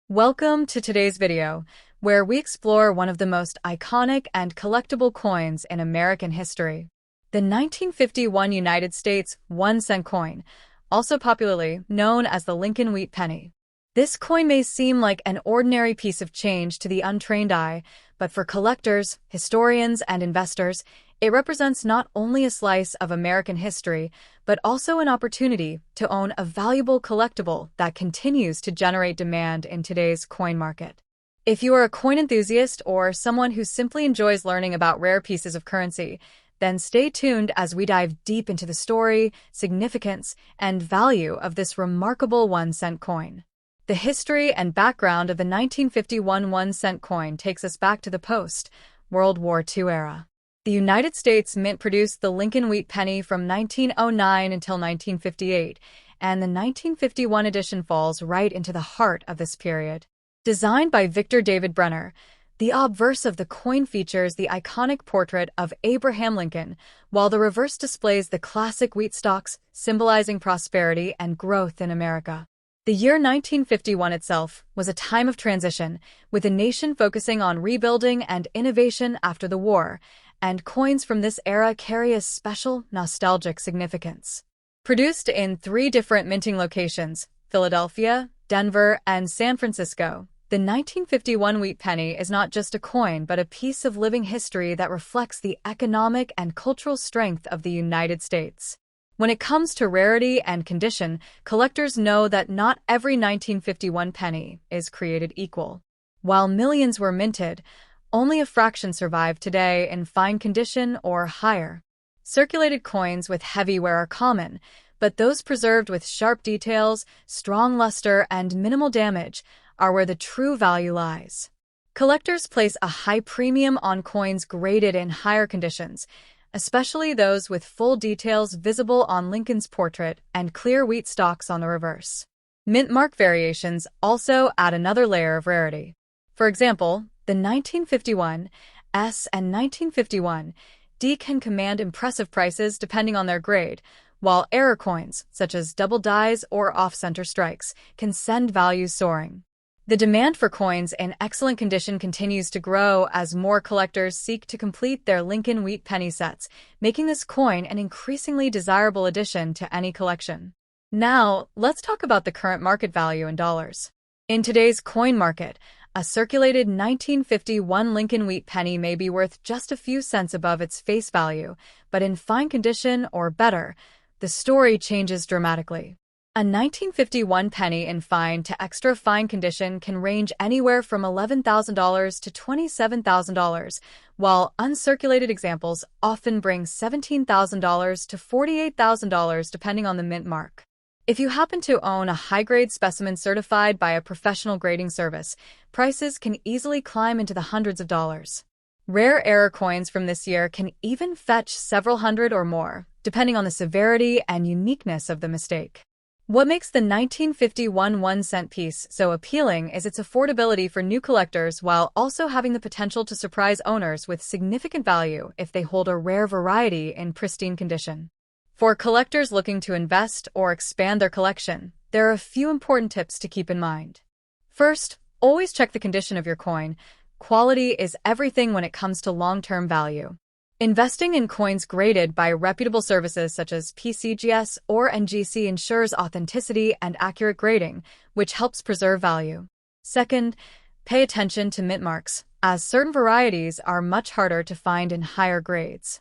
Welcome to today's video, where we explore one of the most iconic and collectible coins in American history. The 1951 United States 1-cent coin, also popularly known as the Lincoln Wheat Penny. This coin may seem like an ordinary piece of change to the untrained eye, but for collectors, historians, and investors, it represents not only a slice of American history, but also an opportunity to own a valuable collectible that continues to generate demand in today's coin market. If you are a coin enthusiast or someone who simply enjoys learning about rare pieces of currency, then stay tuned as we dive deep into the story, significance, and value of this remarkable 1-cent coin. The history and background of the 1951 1-cent coin takes us back to the post-World War II era. The United States Mint produced the Lincoln Wheat Penny from 1909 until 1958, and the 1951 edition falls right into the heart of this period. Designed by Victor David Brenner, the obverse of the coin features the iconic portrait of Abraham Lincoln, while the reverse displays the classic wheat stalks, symbolizing prosperity and growth in America. The year 1951 itself was a time of transition, with the nation focusing on rebuilding and innovation after the war, and coins from this era carry a special, nostalgic significance. Produced in 3 different minting locations, Philadelphia, Denver, and San Francisco, the 1951 Wheat Penny is not just a coin but a piece of living history that reflects the economic and cultural strength of the United States. When it comes to rarity and condition, collectors know that not every 1951 penny is created equal. While millions were minted, only a fraction survive today in fine condition or higher. Circulated coins with heavy wear are common, but those preserved with sharp details, strong luster, and minimal damage are where the true value lies. Collectors place a high premium on coins graded in higher conditions, especially those with full details visible on Lincoln's portrait and clear wheat stalks on the reverse. Mint mark variations also add another layer of rarity. For example, the 1951 S and 1951 D can command impressive prices depending on their grade, while error coins, such as double dies or off-center strikes, can send values soaring. The demand for coins in excellent condition continues to grow as more collectors seek to complete their Lincoln Wheat Penny sets, making this coin an increasingly desirable addition to any collection. Now, let's talk about the current market value in dollars. In today's coin market, a circulated 1951 Lincoln Wheat Penny may be worth just a few cents above its face value, but in fine condition or better, the story changes dramatically. A 1951 penny in fine to extra fine condition can range anywhere from $11,000 to $27,000, while uncirculated examples often bring $17,000 to $48,000 depending on the mint mark. If you happen to own a high-grade specimen certified by a professional grading service, prices can easily climb into the hundreds of dollars. Rare error coins from this year can even fetch several hundred or more, depending on the severity and uniqueness of the mistake. What makes the 1951 1-cent piece so appealing is its affordability for new collectors while also having the potential to surprise owners with significant value if they hold a rare variety in pristine condition. For collectors looking to invest or expand their collection, there are a few important tips to keep in mind. First, always check the condition of your coin. Quality is everything when it comes to long-term value. Investing in coins graded by reputable services such as PCGS or NGC ensures authenticity and accurate grading, which helps preserve value. Second, pay attention to mint marks, as certain varieties are much harder to find in higher grades.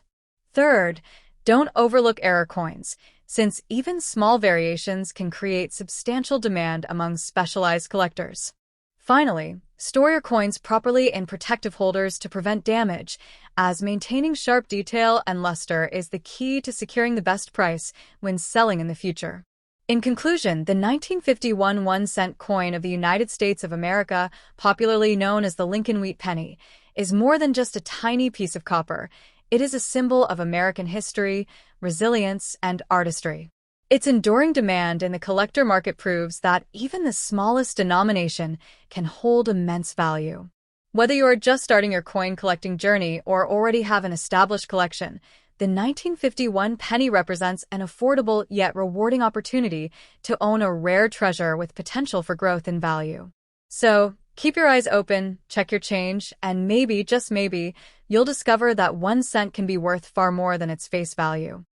Third, don't overlook error coins, since even small variations can create substantial demand among specialized collectors. Finally, store your coins properly in protective holders to prevent damage, as maintaining sharp detail and luster is the key to securing the best price when selling in the future. In conclusion, the 1951 1-cent coin of the United States of America, popularly known as the Lincoln Wheat Penny, is more than just a tiny piece of copper. It is a symbol of American history, resilience, and artistry. Its enduring demand in the collector market proves that even the smallest denomination can hold immense value. Whether you are just starting your coin collecting journey or already have an established collection, the 1951 penny represents an affordable yet rewarding opportunity to own a rare treasure with potential for growth in value. So, keep your eyes open, check your change, and maybe, just maybe, you'll discover that 1 cent can be worth far more than its face value.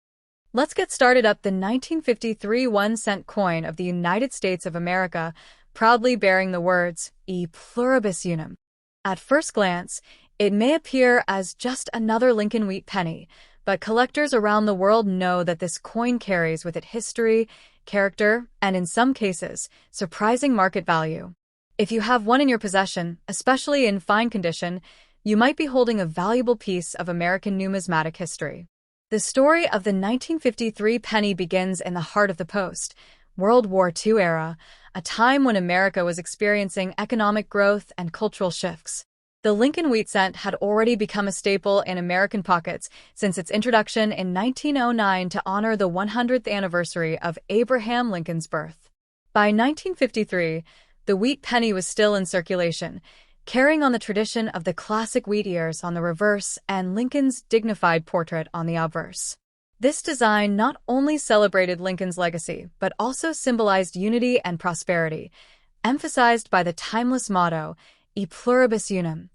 Let's get started up the 1953 1-cent coin of the United States of America, proudly bearing the words, E pluribus unum. At first glance, it may appear as just another Lincoln wheat penny, but collectors around the world know that this coin carries with it history, character, and in some cases, surprising market value. If you have one in your possession, especially in fine condition, you might be holding a valuable piece of American numismatic history. The story of the 1953 penny begins in the heart of the post-World War II era, a time when America was experiencing economic growth and cultural shifts. The Lincoln wheat cent had already become a staple in American pockets since its introduction in 1909 to honor the 100th anniversary of Abraham Lincoln's birth. By 1953, the wheat penny was still in circulation, carrying on the tradition of the classic wheat ears on the reverse and Lincoln's dignified portrait on the obverse. This design not only celebrated Lincoln's legacy, but also symbolized unity and prosperity, emphasized by the timeless motto, E pluribus unum,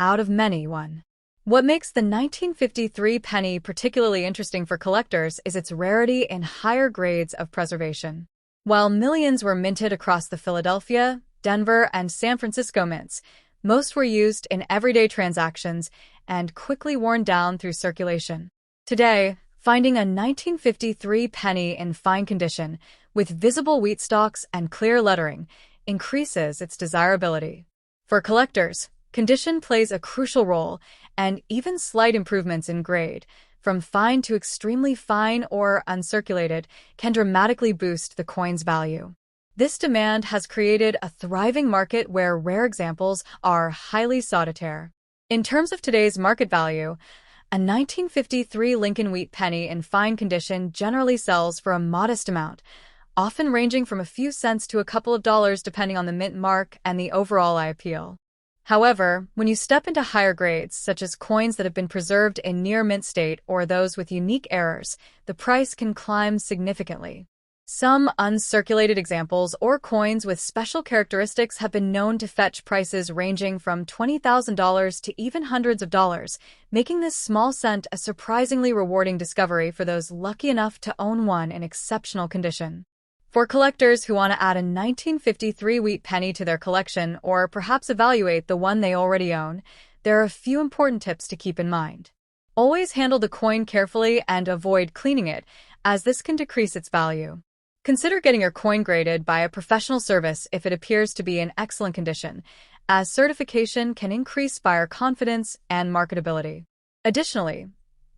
out of many one. What makes the 1953 penny particularly interesting for collectors is its rarity and higher grades of preservation. While millions were minted across the Philadelphia, Denver, and San Francisco mints, most were used in everyday transactions and quickly worn down through circulation. Today, finding a 1953 penny in fine condition, with visible wheat stalks and clear lettering, increases its desirability. For collectors, condition plays a crucial role, and even slight improvements in grade, from fine to extremely fine or uncirculated, can dramatically boost the coin's value. This demand has created a thriving market where rare examples are highly sought after. In terms of today's market value, a 1953 Lincoln wheat penny in fine condition generally sells for a modest amount, often ranging from a few cents to a couple of dollars depending on the mint mark and the overall eye appeal. However, when you step into higher grades, such as coins that have been preserved in near mint state or those with unique errors, the price can climb significantly. Some uncirculated examples or coins with special characteristics have been known to fetch prices ranging from $20,000 to even hundreds of dollars, making this small cent a surprisingly rewarding discovery for those lucky enough to own one in exceptional condition. For collectors who want to add a 1953 wheat penny to their collection or perhaps evaluate the one they already own, there are a few important tips to keep in mind. Always handle the coin carefully and avoid cleaning it, as this can decrease its value. Consider getting your coin graded by a professional service if it appears to be in excellent condition, as certification can increase buyer confidence and marketability. Additionally,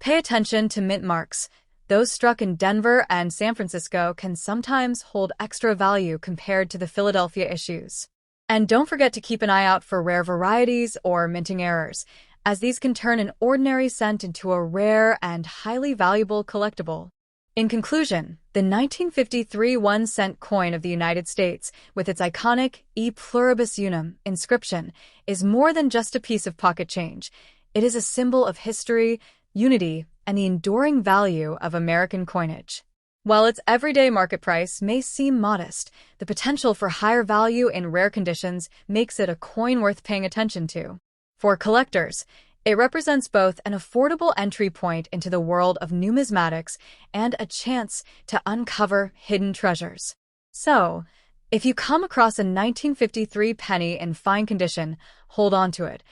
pay attention to mint marks. Those struck in Denver and San Francisco can sometimes hold extra value compared to the Philadelphia issues. And don't forget to keep an eye out for rare varieties or minting errors, as these can turn an ordinary cent into a rare and highly valuable collectible. In conclusion, the 1953 1-cent coin of the United States, with its iconic E pluribus unum inscription, is more than just a piece of pocket change. It is a symbol of history, unity, and the enduring value of American coinage. While its everyday market price may seem modest, the potential for higher value in rare conditions makes it a coin worth paying attention to. For collectors, it represents both an affordable entry point into the world of numismatics and a chance to uncover hidden treasures. So, if you come across a 1953 penny in fine condition, hold on to it.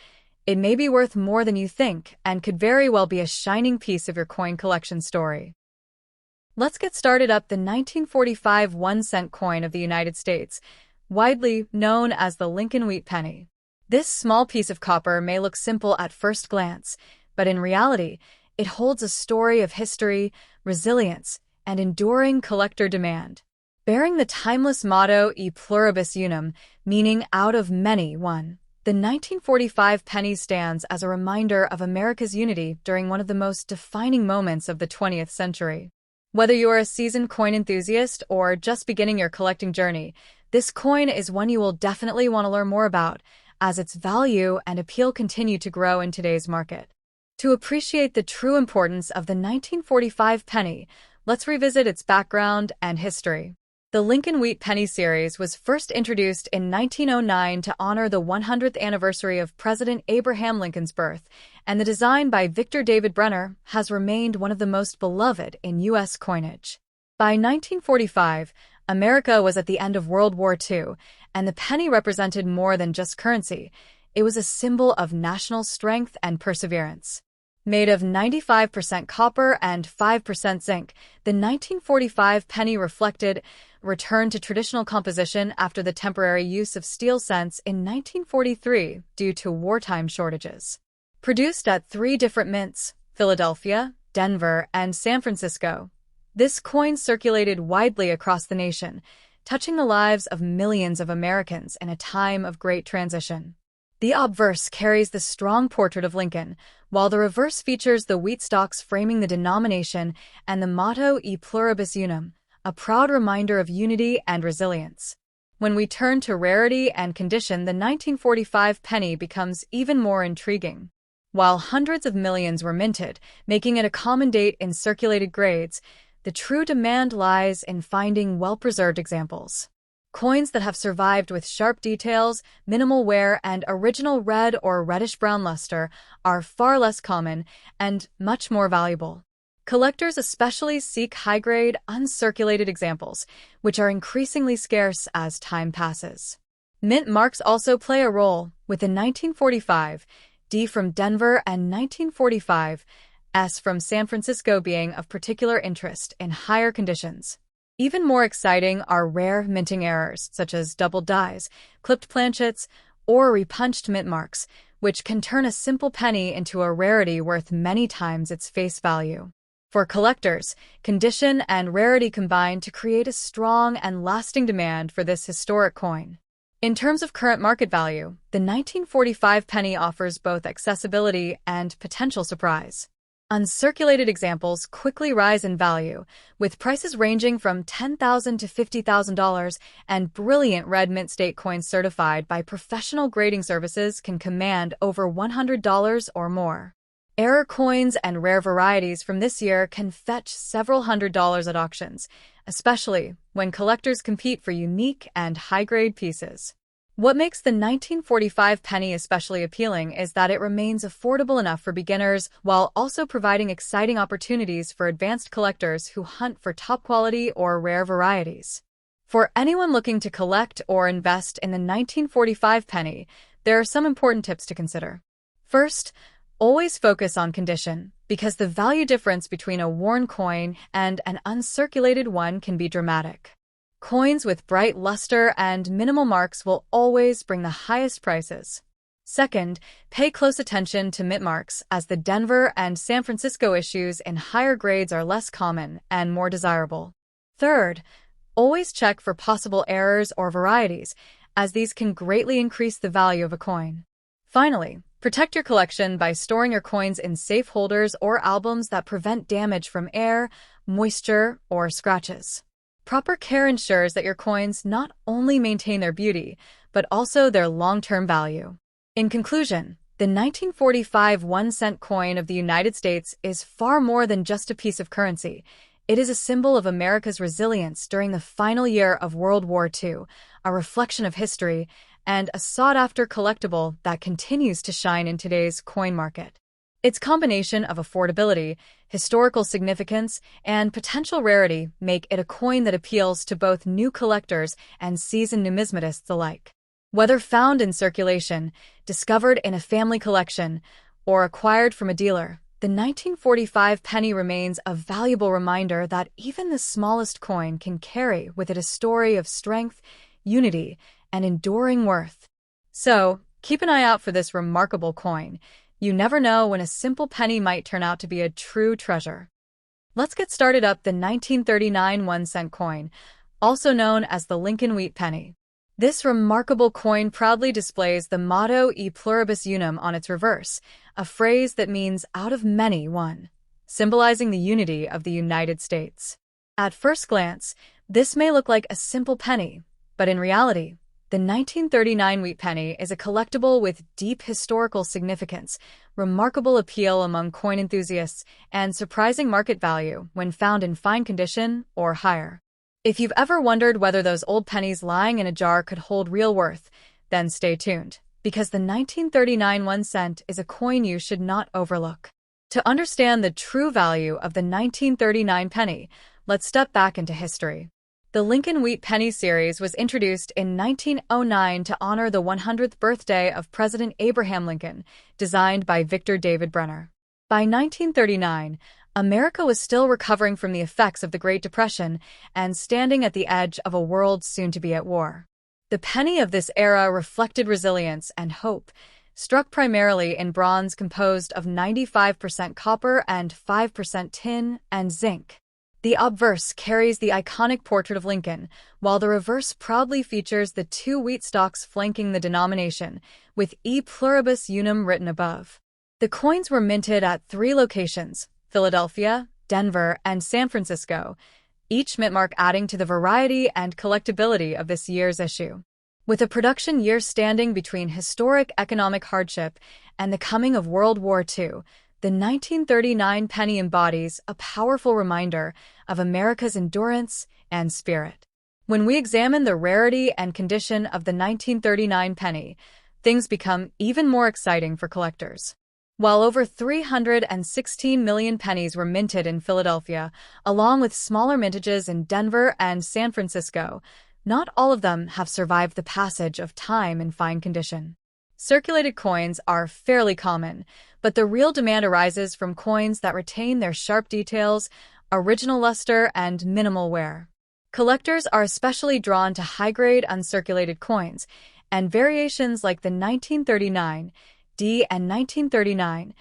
It may be worth more than you think and could very well be a shining piece of your coin collection story. Let's get started up the 1945 1-cent coin of the United States, widely known as the Lincoln wheat penny. This small piece of copper may look simple at first glance, but in reality, it holds a story of history, resilience, and enduring collector demand. Bearing the timeless motto E pluribus unum, meaning out of many one, the 1945 penny stands as a reminder of America's unity during one of the most defining moments of the 20th century. Whether you are a seasoned coin enthusiast or just beginning your collecting journey, this coin is one you will definitely want to learn more about, as its value and appeal continue to grow in today's market. To appreciate the true importance of the 1945 penny, let's revisit its background and history. The Lincoln Wheat Penny series was first introduced in 1909 to honor the 100th anniversary of President Abraham Lincoln's birth, and the design by Victor David Brenner has remained one of the most beloved in U.S. coinage. By 1945, America was at the end of World War II, and the penny represented more than just currency. It was a symbol of national strength and perseverance. Made of 95% copper and 5% zinc, the 1945 penny reflected return to traditional composition after the temporary use of steel cents in 1943 due to wartime shortages. Produced at 3 different mints, Philadelphia, Denver, and San Francisco, this coin circulated widely across the nation, touching the lives of millions of Americans in a time of great transition. The obverse carries the strong portrait of Lincoln, while the reverse features the wheat stalks framing the denomination and the motto E pluribus unum, a proud reminder of unity and resilience. When we turn to rarity and condition, the 1945 penny becomes even more intriguing. While hundreds of millions were minted, making it a common date in circulated grades, the true demand lies in finding well-preserved examples. Coins that have survived with sharp details, minimal wear, and original red or reddish-brown luster are far less common and much more valuable. Collectors especially seek high-grade, uncirculated examples, which are increasingly scarce as time passes. Mint marks also play a role, with in 1945, D from Denver and 1945, S from San Francisco being of particular interest in higher conditions. Even more exciting are rare minting errors, such as double dies, clipped planchets, or repunched mint marks, which can turn a simple penny into a rarity worth many times its face value. For collectors, condition and rarity combine to create a strong and lasting demand for this historic coin. In terms of current market value, the 1945 penny offers both accessibility and potential surprise. Uncirculated examples quickly rise in value, with prices ranging from $10,000 to $50,000, and brilliant red mint state coins certified by professional grading services can command over $100 or more. Error coins and rare varieties from this year can fetch several $100s at auctions, especially when collectors compete for unique and high-grade pieces. What makes the 1945 penny especially appealing is that it remains affordable enough for beginners while also providing exciting opportunities for advanced collectors who hunt for top-quality or rare varieties. For anyone looking to collect or invest in the 1945 penny, there are some important tips to consider. First, always focus on condition, because the value difference between a worn coin and an uncirculated one can be dramatic. Coins with bright luster and minimal marks will always bring the highest prices. Second, pay close attention to mint marks, as the Denver and San Francisco issues in higher grades are less common and more desirable. Third, always check for possible errors or varieties, as these can greatly increase the value of a coin. Finally, protect your collection by storing your coins in safe holders or albums that prevent damage from air, moisture, or scratches. Proper care ensures that your coins not only maintain their beauty, but also their long-term value. In conclusion, the 1945 1-cent coin of the United States is far more than just a piece of currency. It is a symbol of America's resilience during the final year of World War II, a reflection of history, and a sought-after collectible that continues to shine in today's coin market. Its combination of affordability, historical significance, and potential rarity make it a coin that appeals to both new collectors and seasoned numismatists alike. Whether found in circulation, discovered in a family collection, or acquired from a dealer, the 1945 penny remains a valuable reminder that even the smallest coin can carry with it a story of strength, unity, and enduring worth. So, keep an eye out for this remarkable coin. You never know when a simple penny might turn out to be a true treasure. Let's get started up the 1939 1-cent coin, also known as the Lincoln Wheat Penny. This remarkable coin proudly displays the motto E pluribus unum on its reverse, a phrase that means out of many one, symbolizing the unity of the United States. At first glance, this may look like a simple penny, but in reality, the 1939 wheat penny is a collectible with deep historical significance, remarkable appeal among coin enthusiasts, and surprising market value when found in fine condition or higher. If you've ever wondered whether those old pennies lying in a jar could hold real worth, then stay tuned, because the 1939 1 cent is a coin you should not overlook. To understand the true value of the 1939 penny, let's step back into history. The Lincoln Wheat Penny series was introduced in 1909 to honor the 100th birthday of President Abraham Lincoln, designed by Victor David Brenner. By 1939, America was still recovering from the effects of the Great Depression and standing at the edge of a world soon to be at war. The penny of this era reflected resilience and hope, struck primarily in bronze composed of 95% copper and 5% tin and zinc. The obverse carries the iconic portrait of Lincoln, while the reverse proudly features the two wheat stalks flanking the denomination, with E pluribus unum written above. The coins were minted at 3 locations: Philadelphia, Denver, and San Francisco, each mint mark adding to the variety and collectability of this year's issue. With a production year standing between historic economic hardship and the coming of World War II, the 1939 penny embodies a powerful reminder of America's endurance and spirit. When we examine the rarity and condition of the 1939 penny, things become even more exciting for collectors. While over 316 million pennies were minted in Philadelphia, along with smaller mintages in Denver and San Francisco, not all of them have survived the passage of time in fine condition. Circulated coins are fairly common, but the real demand arises from coins that retain their sharp details, original luster, and minimal wear. Collectors are especially drawn to high-grade uncirculated coins, and variations like the 1939 D and 1939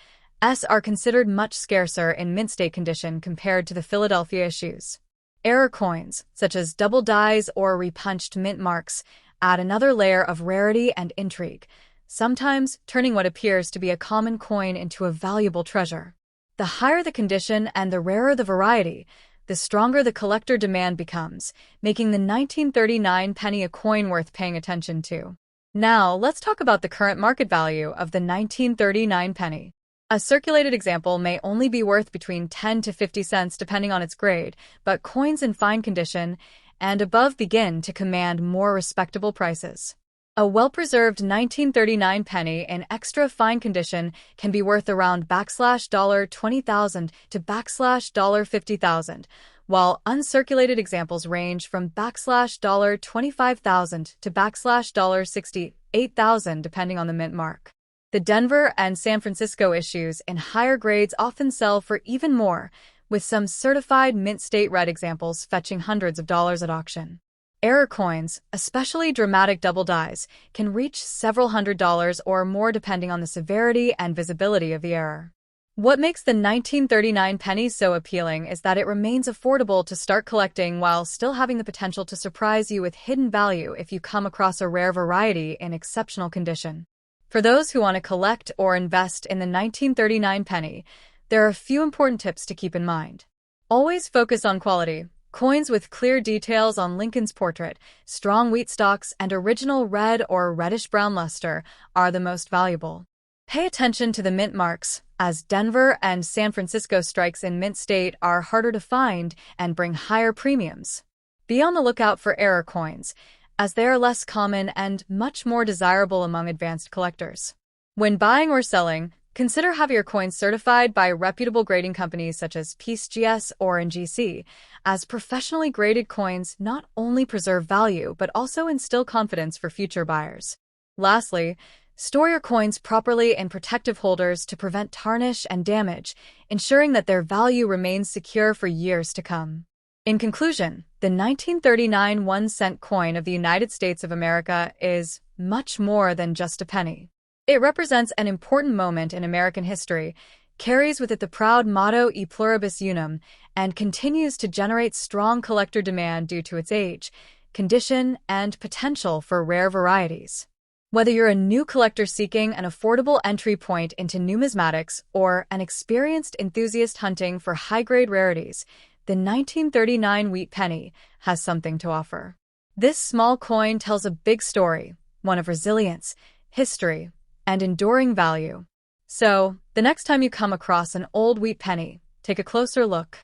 S are considered much scarcer in mint state condition compared to the Philadelphia issues. Error coins, such as double dies or repunched mint marks, add another layer of rarity and intrigue, sometimes turning what appears to be a common coin into a valuable treasure. The higher the condition and the rarer the variety, the stronger the collector demand becomes, making the 1939 penny a coin worth paying attention to. Now, let's talk about the current market value of the 1939 penny. A circulated example may only be worth between 10 to 50 cents depending on its grade, but coins in fine condition and above begin to command more respectable prices. A well-preserved 1939 penny in extra fine condition can be worth around $20,000 to $50,000, while uncirculated examples range from $25,000 to $68,000 depending on the mint mark. The Denver and San Francisco issues in higher grades often sell for even more, with some certified mint state red examples fetching hundreds of dollars at auction. Error coins, especially dramatic double dies, can reach several $100s or more depending on the severity and visibility of the error. What makes the 1939 penny so appealing is that it remains affordable to start collecting while still having the potential to surprise you with hidden value if you come across a rare variety in exceptional condition. For those who want to collect or invest in the 1939 penny, there are a few important tips to keep in mind. Always focus on quality. Coins with clear details on Lincoln's portrait, strong wheat stalks, and original red or reddish-brown luster are the most valuable. Pay attention to the mint marks, as Denver and San Francisco strikes in mint state are harder to find and bring higher premiums. Be on the lookout for error coins, as they are less common and much more desirable among advanced collectors. When buying or selling, consider having your coins certified by reputable grading companies such as PCGS or NGC, as professionally graded coins not only preserve value but also instill confidence for future buyers. Lastly, store your coins properly in protective holders to prevent tarnish and damage, ensuring that their value remains secure for years to come. In conclusion, the 1939 1-cent coin of the United States of America is much more than just a penny. It represents an important moment in American history, carries with it the proud motto E pluribus unum, and continues to generate strong collector demand due to its age, condition, and potential for rare varieties. Whether you're a new collector seeking an affordable entry point into numismatics or an experienced enthusiast hunting for high-grade rarities, the 1939 wheat penny has something to offer. This small coin tells a big story, one of resilience, history, and enduring value. So, the next time you come across an old wheat penny, take a closer look.